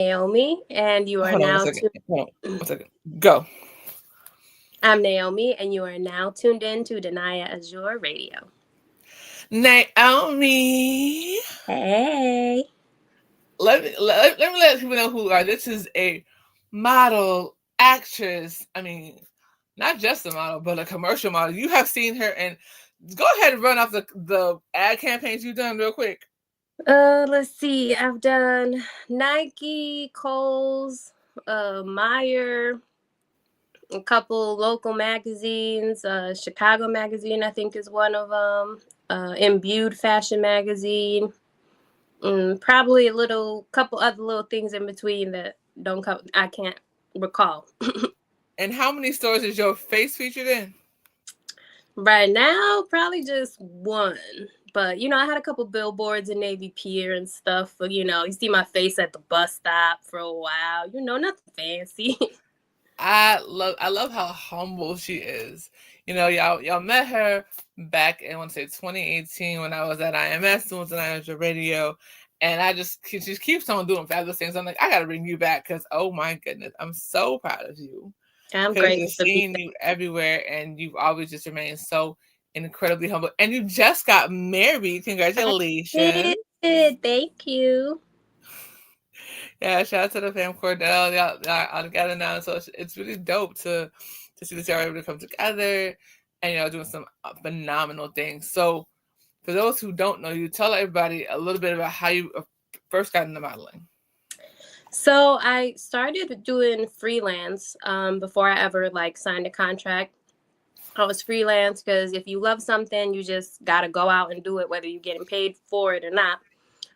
Naomi, and you are Hold on one now second. tuned. Hold on one second. Go. I'm Naomi, and you are now tuned in to Denia Azure Radio. Naomi. Hey. Let me let people know who you are. This is a model, actress. I mean, not just a model, but a commercial model. You have seen her, and go ahead and run off the ad campaigns you've done real quick. Let's see. I've done Nike, Kohl's, Meyer, a couple local magazines. Chicago Magazine, I think, is one of them. Imbued Fashion Magazine. Probably a little, couple other little things in between that don't come. I can't recall. And how many stores is your face featured in? Right now, probably just one. But I had a couple billboards in Navy Pier and stuff. But you see my face at the bus stop for a while. Nothing fancy. I love how humble she is. Y'all met her back in, I want to say, 2018 when I was at IMS doing the Niagara Radio, and she just keeps on doing fabulous things. I'm like, I gotta bring you back because, oh my goodness, I'm so proud of you I'm because grateful just to be seeing you everywhere, and you've always just remained so incredibly humble. And you just got married. Congratulations. there. Thank you. Yeah, shout out to the fam Cordell. Y'all all together now. So it's really dope to see that y'all are able to come together and y'all doing some phenomenal things. So for those who don't know you, tell everybody a little bit about how you first got into modeling. So I started doing freelance before I ever signed a contract. I was freelance because if you love something, you just got to go out and do it, whether you're getting paid for it or not.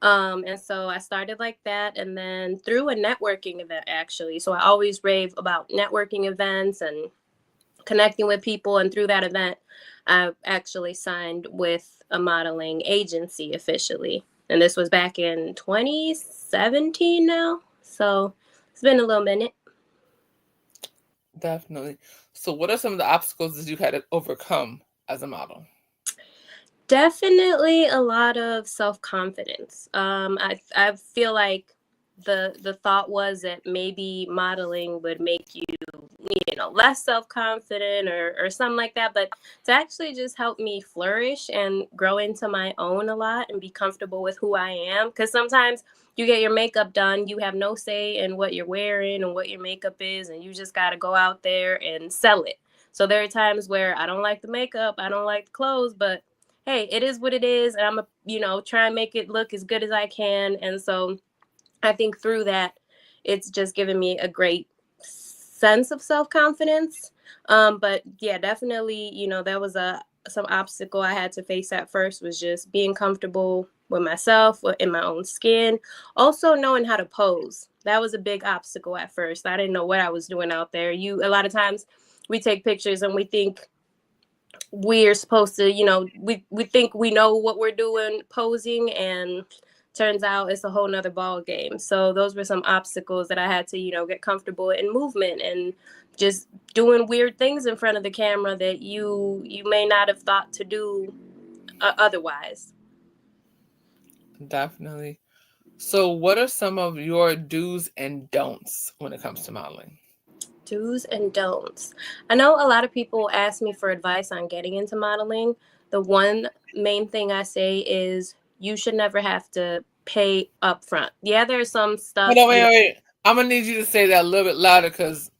And so I started like that, and then through a networking event, actually. So I always rave about networking events and connecting with people. And through that event, I actually signed with a modeling agency officially. And this was back in 2017 now. So it's been a little minute. Definitely. So what are some of the obstacles that you had to overcome as a model? Definitely a lot of self confidence. I feel like the thought was that maybe modeling would make you less self confident or something like that, but to actually just help me flourish and grow into my own a lot and be comfortable with who I am. Because sometimes you get your makeup done, you have no say in what you're wearing and what your makeup is, and you just got to go out there and sell it. So there are times where I don't like the makeup, I don't like the clothes, but hey, it is what it is, and I'm try and make it look as good as I can. And so I think through that, it's just given me a great sense of self confidence. But yeah, definitely, there was some obstacle I had to face at first was just being comfortable with myself, in my own skin. Also knowing how to pose. That was a big obstacle at first. I didn't know what I was doing out there. A lot of times we take pictures and we think we're supposed to, we think we know what we're doing posing, and turns out it's a whole nother ball game. So those were some obstacles that I had to, get comfortable in movement and just doing weird things in front of the camera that you may not have thought to do otherwise. Definitely. So what are some of your do's and don'ts when it comes to modeling? Do's and don'ts. I know a lot of people ask me for advice on getting into modeling. The one main thing I say is you should never have to pay up front. Yeah, there's some Hold stuff, on, wait. I'm gonna need you to say that a little bit louder because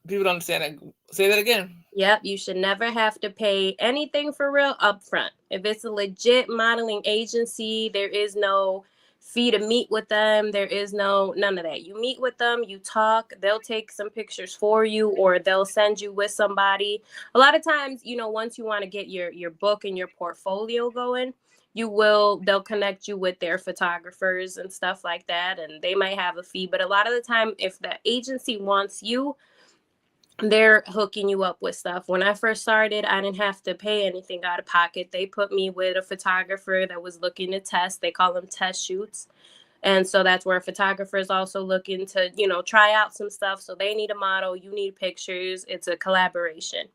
people don't understand that. Say that again. yep, you should never have to pay anything for real up front. If it's a legit modeling agency, there is no fee to meet with them. There is none of that. You meet with them, you talk, they'll take some pictures for you, or they'll send you with somebody. A lot of times, once you want to get your book and your portfolio going, they'll connect you with their photographers and stuff like that, and they might have a fee. But a lot of the time, if the agency wants you, they're hooking you up with stuff. When I first started, I didn't have to pay anything out of pocket. They put me with a photographer that was looking to test. They call them test shoots. And so that's where a photographer is also looking to, try out some stuff. So they need a model, you need pictures. It's a collaboration.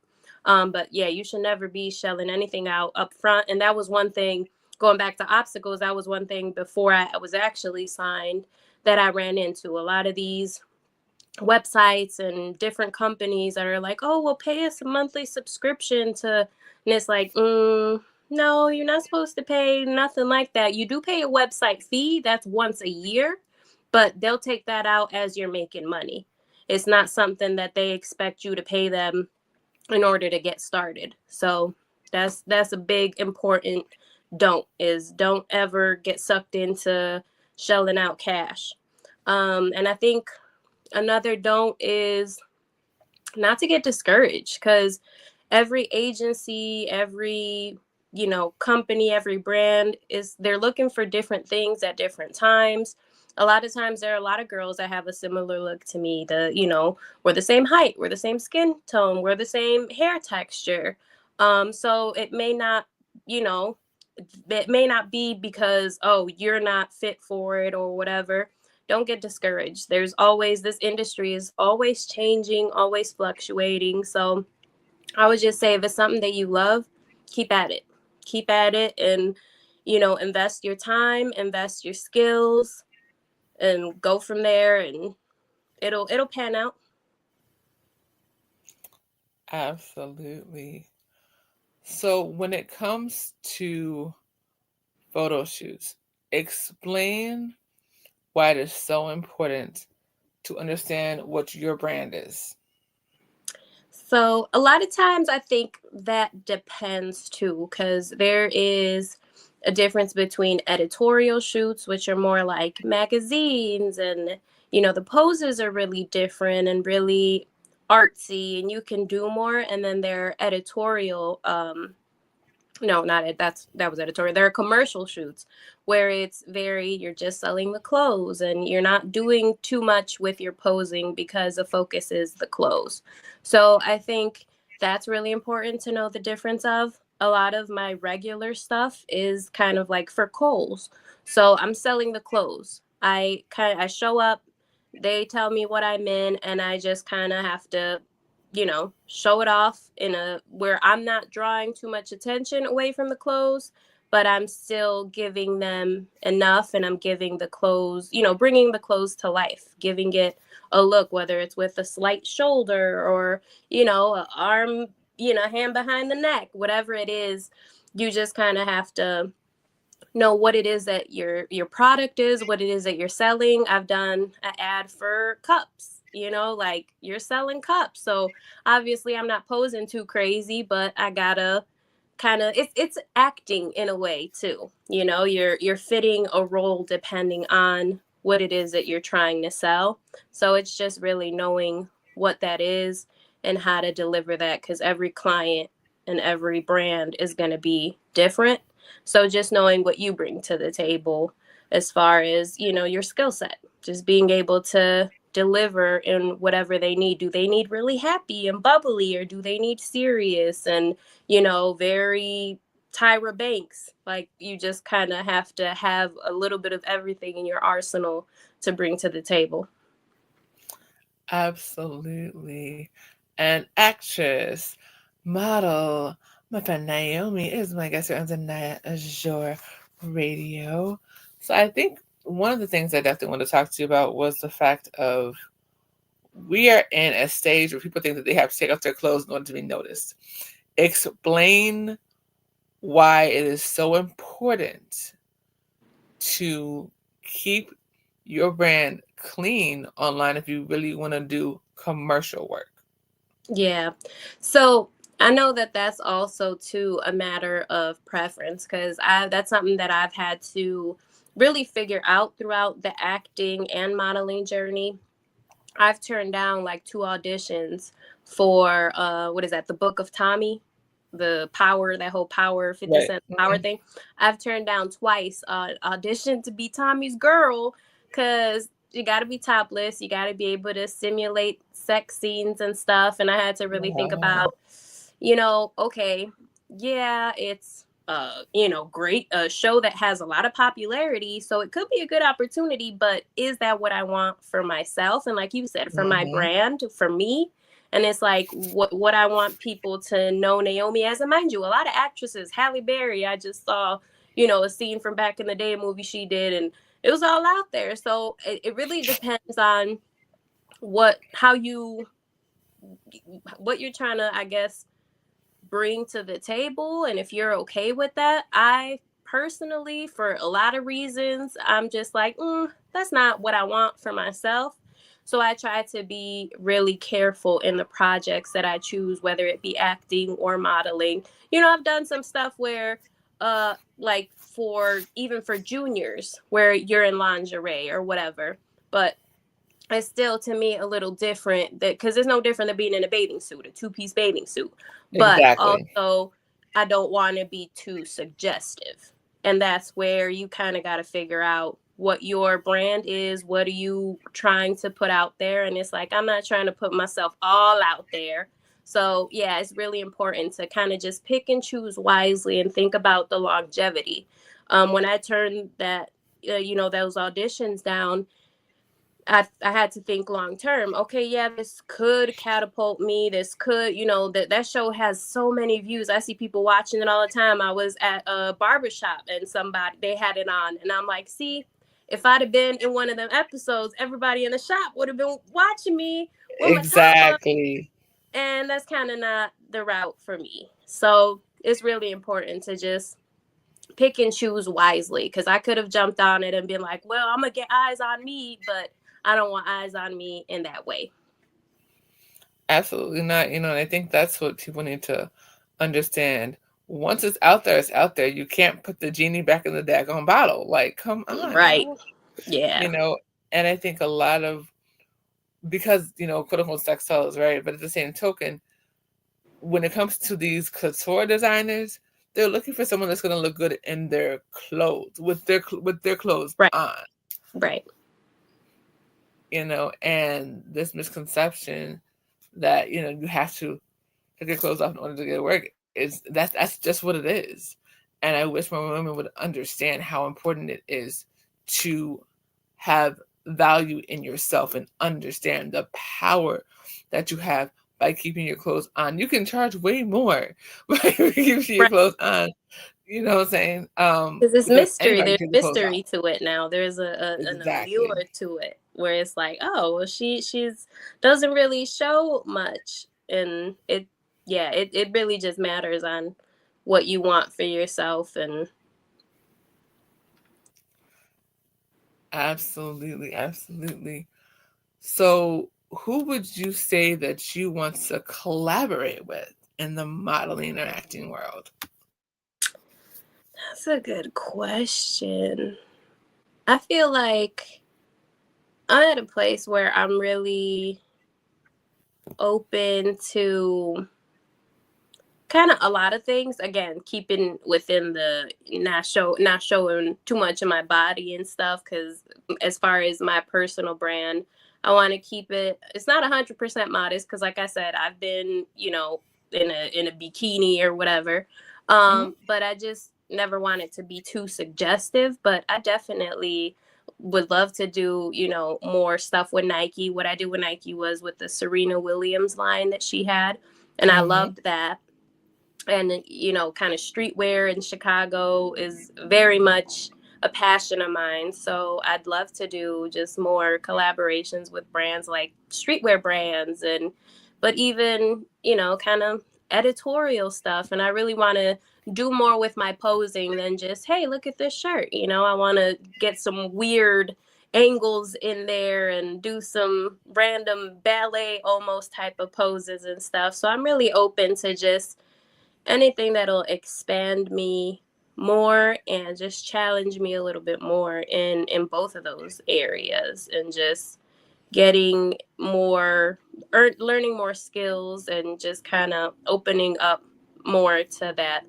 But yeah, you should never be shelling anything out up front. And that was one thing, going back to obstacles, that was one thing before I was actually signed that I ran into. A lot of these websites and different companies that are like, oh, well, pay us a monthly subscription to, and it's like, no, you're not supposed to pay nothing like that. You do pay a website fee. That's once a year, but they'll take that out as you're making money. It's not something that they expect you to pay them in order to get started. So that's a big important don't ever get sucked into shelling out cash. And I think another don't is not to get discouraged, because every agency, every company, every brand is they're looking for different things at different times. A lot of times there are a lot of girls that have a similar look to me. We're the same height, we're the same skin tone, we're the same hair texture. So you know it may not be because, oh, you're not fit for it or whatever. Don't get discouraged. This industry is always changing, always fluctuating. So I would just say, if it's something that you love, keep at it. Keep at it, and invest your time, invest your skills, and go from there, and it'll pan out. Absolutely. So when it comes to photo shoots, explain why it is so important to understand what your brand is. So a lot of times I think that depends too, because there is a difference between editorial shoots, which are more like magazines, and the poses are really different and really artsy, and you can do more. And then there are editorial no, not it. That was editorial. There are commercial shoots where you're just selling the clothes and you're not doing too much with your posing because the focus is the clothes. So I think that's really important to know the difference of. A lot of my regular stuff is kind of like for Kohl's. So I'm selling the clothes. I show up, they tell me what I'm in, and I just kind of have to show it off in a where I'm not drawing too much attention away from the clothes, but I'm still giving them enough, and I'm giving the clothes, bringing the clothes to life, giving it a look, whether it's with a slight shoulder or, an arm, hand behind the neck, whatever it is. You just kind of have to know what it is that your product is, what it is that you're selling. I've done an ad for cups, like you're selling cups. So obviously I'm not posing too crazy, but I gotta kind of it's acting in a way too. You're fitting a role depending on what it is that you're trying to sell. So it's just really knowing what that is and how to deliver that, because every client and every brand is going to be different. So just knowing what you bring to the table as far as, your skill set, just being able to deliver in whatever they need. Do they need really happy and bubbly, or do they need serious and, very Tyra Banks? Like, you just kind of have to have a little bit of everything in your arsenal to bring to the table. Absolutely. An actress, model, my friend Naomi is my guest here on the Naya Azure Radio. So I think one of the things I definitely want to talk to you about was the fact of we are in a stage where people think that they have to take off their clothes in order to be noticed. Explain why it is so important to keep your brand clean online if you really want to do commercial work. Yeah. So I know that that's also too a matter of preference, because that's something that I've had to really figure out throughout the acting and modeling journey. I've turned down like 2 auditions for what is that? The Book of Tommy, the Power, that whole Power 50 Right. Cent Power thing. I've turned down twice audition to be Tommy's girl, because you got to be topless, you got to be able to simulate sex scenes and stuff, and I had to really think about, okay, yeah, it's great, a show that has a lot of popularity, so it could be a good opportunity, but is that what I want for myself? And like you said, for my brand, for me. And it's like what I want people to know Naomi as. And mind you, a lot of actresses, Halle Berry, I just saw, a scene from back in the day, a movie she did, and it was all out there. So it really depends on how you, what you're trying to, I guess, bring to the table, and if you're okay with that. I personally, for a lot of reasons, I'm just like, that's not what I want for myself. So I try to be really careful in the projects that I choose, whether it be acting or modeling. I've done some stuff where like for even for juniors where you're in lingerie or whatever, but it's still to me a little different, that because it's no different than being in a bathing suit, a two-piece bathing suit. But Exactly. also I don't want to be too suggestive, and that's where you kind of got to figure out what your brand is. What are you trying to put out there? And it's like, I'm not trying to put myself all out there. So yeah, it's really important to kind of just pick and choose wisely and think about the longevity. When I turned those auditions down, I had to think long term. Okay, yeah, this could catapult me. This could, that show has so many views. I see people watching it all the time. I was at a barbershop and somebody, they had it on, and I'm like, see, if I'd have been in one of them episodes, everybody in the shop would have been watching me with my top on, Exactly. and that's kind of not the route for me. So it's really important to just pick and choose wisely, because I could have jumped on it and been like, well, I'm gonna get eyes on me, but I don't want eyes on me in that way. Absolutely not. And I think that's what people need to understand. Once it's out there, it's out there. You can't put the genie back in the daggone bottle. Like, come on Right. now. Yeah. You know, and I think a lot of, because, quote unquote sex sells, right? But at the same token, when it comes to these couture designers, they're looking for someone that's going to look good in their clothes, with their clothes Right. on. Right. And this misconception that you have to take your clothes off in order to get to work is that's just what it is. And I wish more women would understand how important it is to have value in yourself and understand the power that you have by keeping your clothes on. You can charge way more by keeping your Right. clothes on. You know what I'm saying? Because it's Because mystery. anybody There's can take the clothes off. mystery to it now. There's an Exactly. allure to it where it's like, oh, well, she's doesn't really show much, and it really just matters on what you want for yourself. And Absolutely, absolutely. So, who would you say that you want to collaborate with in the modeling or acting world? that's a good question. I feel like I'm at a place where I'm really open to kind of a lot of things. Again, keeping within the not showing too much of my body and stuff, because as far as my personal brand, I want to keep it, it's not 100% modest, because like I said, I've been in a bikini or whatever. Mhm. But I just never want it to be too suggestive. But I definitely would love to do more stuff with Nike. What I did with Nike was with the Serena Williams line that she had, and I Mhm. loved that. And kind of streetwear in Chicago is very much a passion of mine, so I'd love to do just more collaborations with brands, like streetwear brands, and but even kind of editorial stuff. And I really want to do more with my posing than just, hey, look at this shirt. I want to get some weird angles in there and do some random ballet almost type of poses and stuff. So I'm really open to just anything that'll expand me more and just challenge me a little bit more in both of those areas, and just getting more learning more skills and just kind of opening up more to that.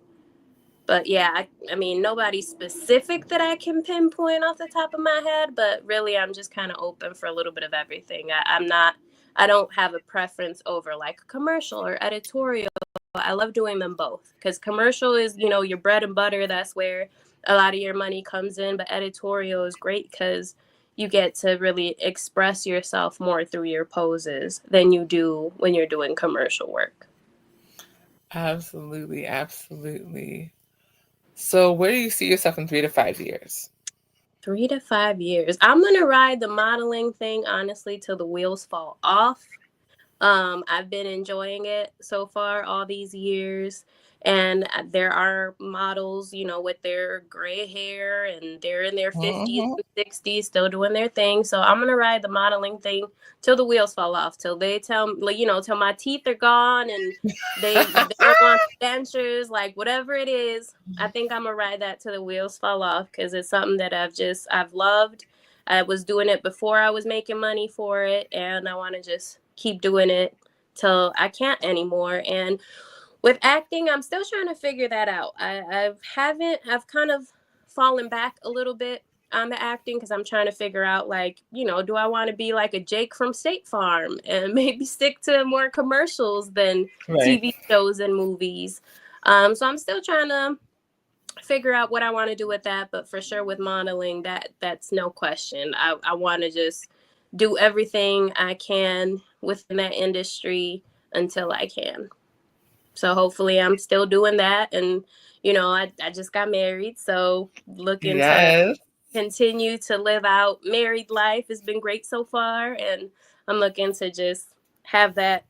But yeah, I mean, nobody specific that I can pinpoint off the top of my head, but really I'm just kind of open for a little bit of everything. I don't have a preference over like commercial or editorial. I love doing them both, because commercial is, your bread and butter. That's where a lot of your money comes in. But editorial is great because you get to really express yourself more through your poses than you do when you're doing commercial work. Absolutely, absolutely. So, where do you see yourself in 3 to 5 years? 3 to 5 years. I'm gonna ride the modeling thing honestly till the wheels fall off. I've been enjoying it so far all these years. And there are models, with their gray hair and they're in their 50s Mm-hmm. and 60s still doing their thing. So I'm going to ride the modeling thing till the wheels fall off, till they tell me, till my teeth are gone and they don't want the dentures, like whatever it is. I think I'm going to ride that till the wheels fall off because it's something that I've loved. I was doing it before I was making money for it, and I want to just keep doing it till I can't anymore. And with acting, I'm still trying to figure that out. I've kind of fallen back a little bit on the acting because I'm trying to figure out, like, do I want to be like a Jake from State Farm and maybe stick to more commercials than Right. TV shows and movies. So I'm still trying to figure out what I want to do with that, but for sure with modeling, that's no question. I want to just do everything I can within that industry until I can. So hopefully I'm still doing that. And I just got married, so looking to Yes. continue to live out married life has been great so far, and I'm looking to just have that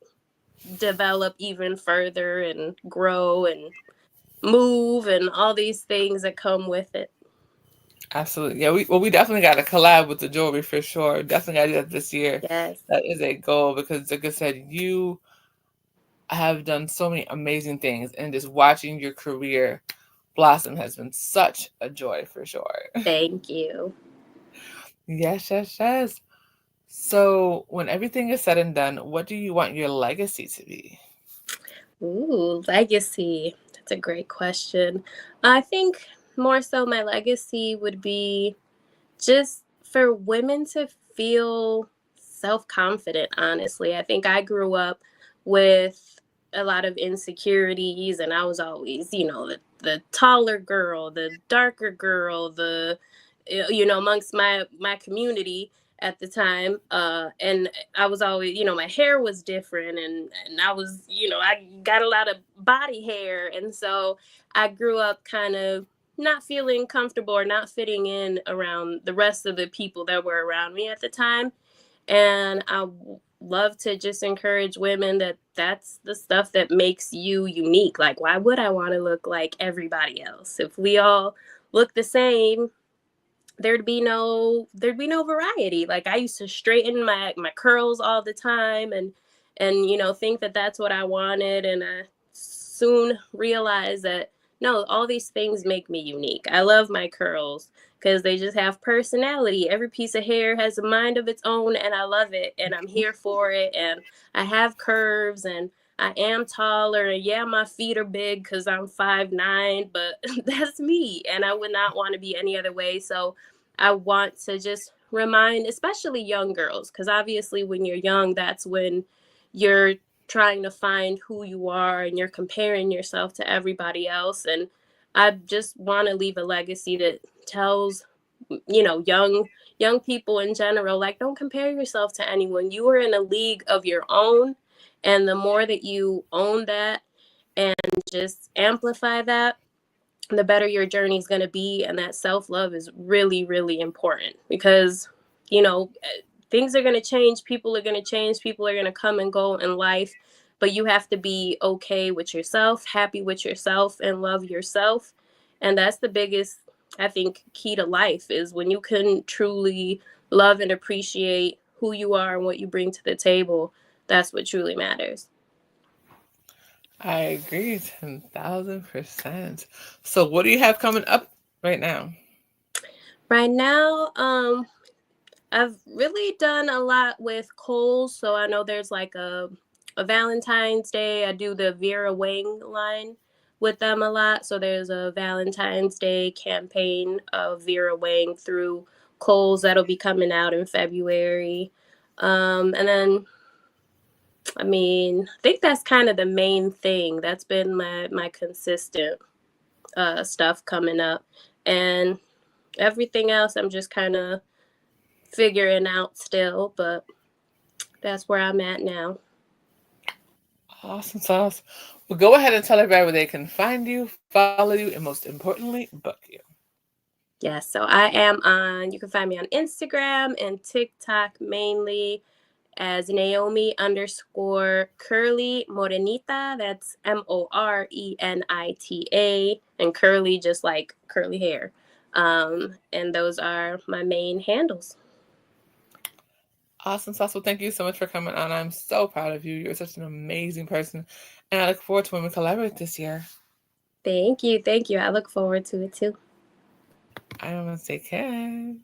develop even further and grow and move and all these things that come with it. Absolutely. Yeah, we definitely got to collab with the jewelry for sure. Definitely got to do that this year. Yes. That is a goal because, like I said, you have done so many amazing things, and just watching your career blossom has been such a joy for sure. Thank you. Yes, yes, yes. So, when everything is said and done, what do you want your legacy to be? Ooh, legacy. That's a great question. I think more so my legacy would be just for women to feel self confident, honestly. I think I grew up with a lot of insecurities, and I was always, the taller girl, the darker girl, amongst my community at the time. And I was always, my hair was different, and I was, I got a lot of body hair. And so I grew up kind of not feeling comfortable or not fitting in around the rest of the people that were around me at the time. And love to just encourage women that that's the stuff that makes you unique. Like, why would I want to look like everybody else? If we all look the same, there'd be no variety. Like, I used to straighten my curls all the time, and think that that's what I wanted, and I soon realized that no, all these things make me unique. I love my curls because they just have personality. Every piece of hair has a mind of its own, and I love it, and I'm here for it. And I have curves, and I am taller, and yeah, my feet are big because I'm 5'9", but that's me, and I would not want to be any other way. So I want to just remind, especially young girls, because obviously when you're young, that's when you're trying to find who you are and you're comparing yourself to everybody else. And I just want to leave a legacy that tells, young people in general, like, don't compare yourself to anyone. You are in a league of your own. And the more that you own that and just amplify that, the better your journey is going to be. And that self-love is really, really important because, you know things are going to change, people are going to change, people are going to come and go in life, but you have to be okay with yourself, happy with yourself, and love yourself. And that's the biggest, I think, key to life, is when you can truly love and appreciate who you are and what you bring to the table. That's what truly matters. I agree 10,000%. So, what do you have coming up right now? Right now, I've really done a lot with Kohl's, so I know there's like a Valentine's Day. I do the Vera Wang line with them a lot. So there's a Valentine's Day campaign of Vera Wang through Kohl's that'll be coming out in February. And then, I mean, I think that's kind of the main thing. That's been my consistent stuff coming up, and everything else I'm just kind of figuring out still, but that's where I'm at now. Awesome sauce. Well, go ahead and tell everybody where they can find you, follow you, and most importantly, book you. Yes, so I am on, you can find me on Instagram and TikTok mainly as Naomi underscore Curly Morenita. That's Morenita. And curly, just like curly hair. And those are my main handles. Awesome sauce. Well, thank you so much for coming on. I'm so proud of you. You're such an amazing person. And I look forward to when we collaborate this year. Thank you. Thank you. I look forward to it too. I want to take care.